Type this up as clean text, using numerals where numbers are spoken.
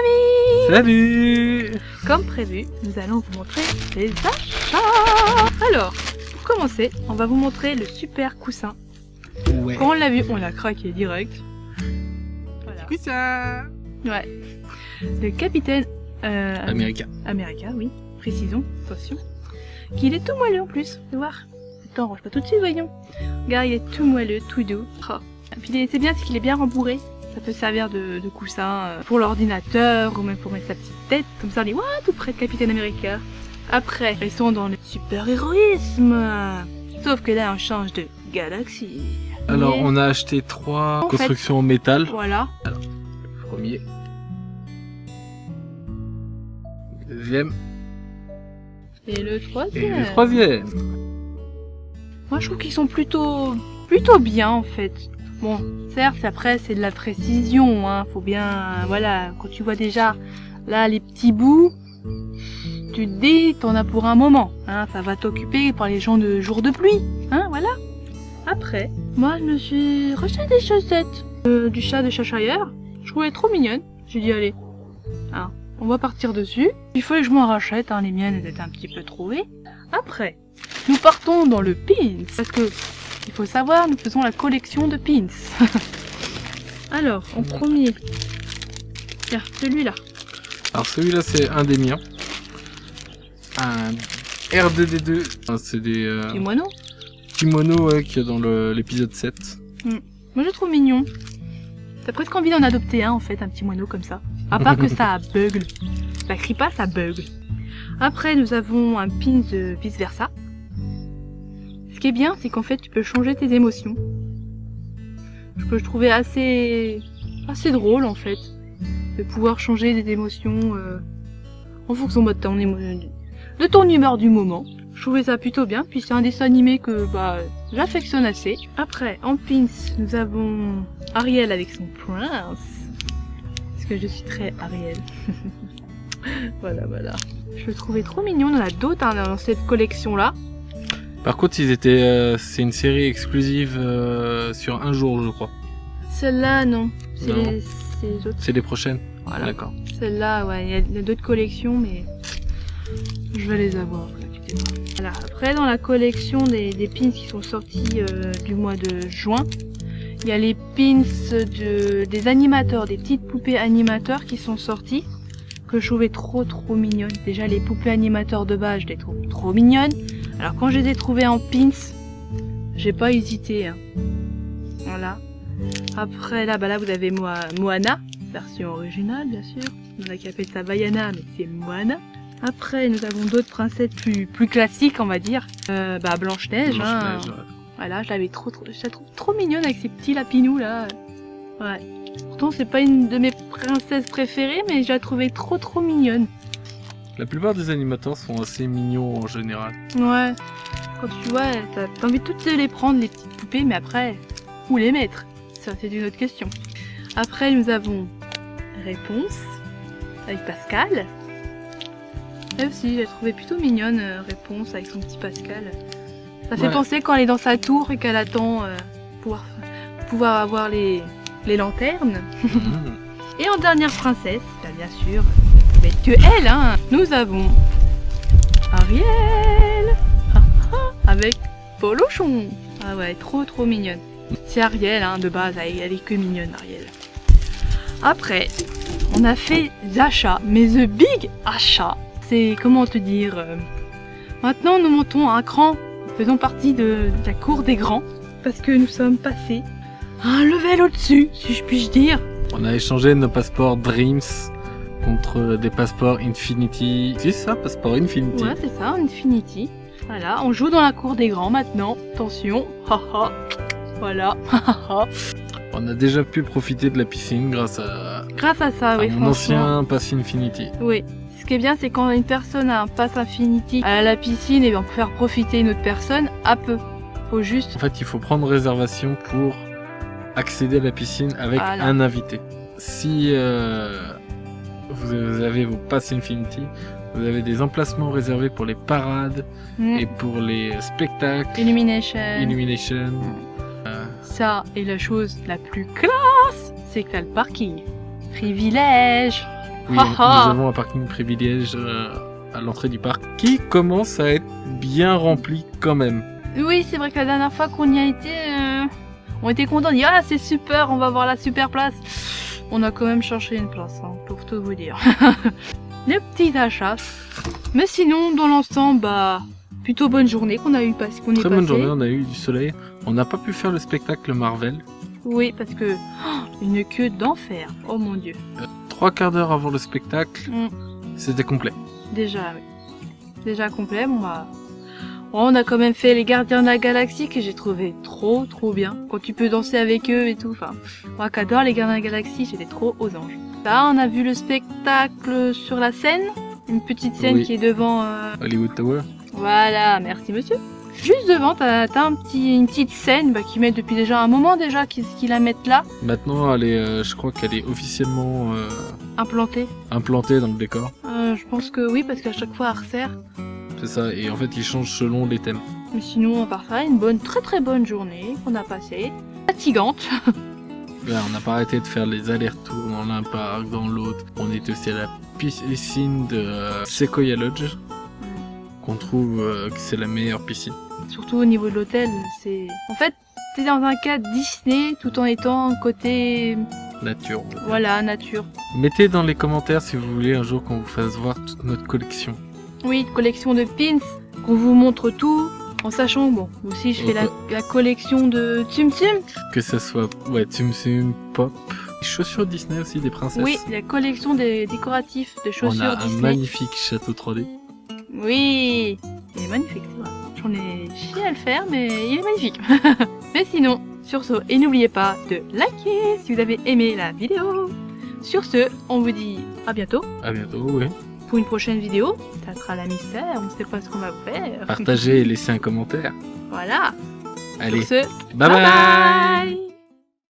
les amis! Salut! Comme prévu, nous allons vous montrer les achats. Alors, pour commencer, on va vous montrer le super coussin. Ouais. Quand on l'a vu, on l'a craqué direct. Voilà. Coussin! Ouais. Le capitaine Américain. America, oui. Précisons, attention. Qu'il est tout moelleux en plus, tu vois. Attends, range pas tout de suite, voyons. Regarde, il est tout moelleux, tout doux. Oh. Puis c'est bien, c'est qu'il est bien rembourré. Ça peut servir de coussin pour l'ordinateur ou même pour mettre sa petite tête. Comme ça, on est tout près de Capitaine America. Après, restons dans le super-héroïsme. Sauf que là, on change de galaxie. Alors, Mais- on a acheté 3 En fait- constructions en métal. Voilà. Premier. Deuxième. Et le Et troisième. le troisième. Moi, je trouve qu'ils sont plutôt bien, en fait. Bon, certes, après, c'est de la précision, hein. Faut bien, voilà, quand tu vois déjà, là, les petits bouts, tu te dis, t'en as pour un moment, hein. Ça va t'occuper par les gens de jour de pluie, hein, voilà. Après, moi, je me suis racheté des chaussettes du chat de Cheshire. Je trouvais trop mignonnes. J'ai dit, allez, hein, on va partir dessus. Il fallait que je m'en rachète, hein. Les miennes, elles étaient un petit peu trouvées. Après, nous partons dans le pins, parce que, il faut savoir, nous faisons la collection de pins. Alors, en premier, tiens, celui-là. Alors, celui-là, c'est un des miens. Un R2D2. C'est des Du moineau. kimonos qu'il y a dans l'épisode 7. Moi, je le trouve mignon. T'as presque envie d'en adopter un, en fait, un petit moineau comme ça. À part que ça bugle. Ça crie pas, ça bugle. Après, nous avons un pin de vice versa. Ce qui est bien, c'est qu'en fait, tu peux changer tes émotions. Ce que je trouvais assez drôle, en fait. De pouvoir changer des émotions en fonction de ton humeur du moment. Je trouvais ça plutôt bien. Puis c'est un dessin animé que j'affectionne assez. Après, en pins, nous avons Ariel avec son prince. Parce que je suis très Ariel. Voilà. Je le trouvais trop mignon. On en a d'autres dans cette collection-là. Par contre, ils étaient, c'est une série exclusive sur un jour, je crois. Celle-là, non. C'est Non. les autres. C'est les prochaines. Voilà. D'accord. Celle-là, ouais, il y a d'autres collections, mais je vais les avoir. Voilà. Après, dans la collection des pins qui sont sortis du mois de juin, il y a les pins des animateurs, des petites poupées animateurs qui sont sortis, que je trouvais trop mignonnes. Déjà, les poupées animateurs de base, je les trouve trop mignonnes. Alors, quand je les ai trouvées en pins, j'ai pas hésité. Hein. Voilà. Après, là, vous avez Moana, version originale, bien sûr. On a qui appelle ça Vaiana, mais c'est Moana. Après, nous avons d'autres princesses plus classiques, on va dire. Blanche-Neige. Hein. Blanche-Neige, ouais. Voilà, je la trouve trop mignonne avec ces petits lapinous là. Ouais. Pourtant, c'est pas une de mes princesses préférées, mais je la trouvais trop mignonne. La plupart des animateurs sont assez mignons en général. Ouais. Quand tu vois, t'as envie de toutes les prendre, les petites poupées, mais après, où les mettre? Ça, c'est une autre question. Après, nous avons Réponse, avec Pascal. Elle aussi, je l'ai trouvée plutôt mignonne, Réponse, avec son petit Pascal. Ça fait Ouais. penser quand elle est dans sa tour et qu'elle attend pouvoir avoir les lanternes. Et en dernière princesse, bien sûr, ça va être que elle, hein. Nous avons Ariel avec Polochon. Ah ouais, trop mignonne. C'est Ariel, hein, de base, elle est que mignonne, Ariel. Après, on a fait des achats, mais the big achat, c'est comment te dire. Maintenant, nous montons à un cran. Nous faisons partie de la cour des grands parce que nous sommes passés à un level au-dessus, si je puis dire. On a échangé nos passeports Dreams contre des passeports Infinity. C'est ça, passeport Infinity. Ouais, c'est ça, Infinity. Voilà, on joue dans la cour des grands maintenant. Attention, haha. Voilà, haha. On a déjà pu profiter de la piscine grâce à, Grâce à ça, oui, mon franchement. ancien pass Infinity. Oui. Ce qui est bien, c'est quand une personne a un pass Infinity à la piscine, et bien on peut faire profiter une autre personne à peu. Faut juste. En fait, il faut prendre réservation pour accéder à la piscine avec Voilà. un invité. Si vous avez vos pass Infinity, vous avez des emplacements réservés pour les parades et pour les spectacles, Illumination. Illumination. Ça, et la chose la plus classe, c'est que t'as le parking. Privilège. Oui, Ah nous ah. avons un parking privilège à l'entrée du parc qui commence à être bien rempli quand même. Oui, c'est vrai que la dernière fois qu'on y a été, on était contents, on dit ah c'est super, on va avoir la super place. On a quand même cherché une place, hein, pour tout vous dire. Les petits achats. Mais sinon, dans l'ensemble, bah plutôt bonne journée qu'on a eu parce qu'on est Très passé. bonne journée, on a eu du soleil. On n'a pas pu faire le spectacle Marvel. Oui, parce que une queue d'enfer. Oh mon dieu. 3 quarts d'heure avant le spectacle, Mm. c'était complet. Déjà, oui. Déjà complet. Bon, bah, on a quand même fait les Gardiens de la Galaxie que j'ai trouvé trop bien. Quand tu peux danser avec eux et tout. Enfin, moi qui adore les Gardiens de la Galaxie, j'étais trop aux anges. Là, on a vu le spectacle sur la scène. Une petite scène Oui. qui est devant. Hollywood Tower. Voilà, merci monsieur. Juste devant, t'as une petite scène qui met depuis déjà un moment déjà qu'ils la mettent là, Maintenant, elle est, je crois qu'elle est officiellement implantée. implantée dans le décor. Je pense que oui, parce qu'à chaque fois elle resserre. C'est ça, et en fait, ils changent selon les thèmes. Mais sinon, à part ça, une bonne, très bonne journée qu'on a passée. Fatigante. Là, on n'a pas arrêté de faire les allers-retours dans l'un parc, dans l'autre. On était aussi à la piscine de Sequoia Lodge, qu'on trouve que c'est la meilleure piscine. Surtout au niveau de l'hôtel, c'est... En fait, t'es dans un cadre Disney tout en étant côté... Nature. Voilà, nature. Mettez dans les commentaires si vous voulez un jour qu'on vous fasse voir toute notre collection. Oui, collection de pins, qu'on vous montre tout, en sachant, bon, aussi je fais la collection de Tsum Tsum. Que ce soit, ouais, Tsum Tsum, Pop, chaussures Disney aussi, des princesses. Oui, la collection des décoratifs de On chaussures a un Disney. magnifique château 3D. Oui, il est magnifique, c'est vrai. J'en ai chié à le faire, mais il est magnifique. Mais sinon, sur ce, et n'oubliez pas de liker si vous avez aimé la vidéo. Sur ce, on vous dit à bientôt À bientôt, oui. pour une prochaine vidéo. Ça sera la mystère, on ne sait pas ce qu'on va vous faire. Partagez et laissez un commentaire. Voilà. Allez, Sur ce, bye bye. bye.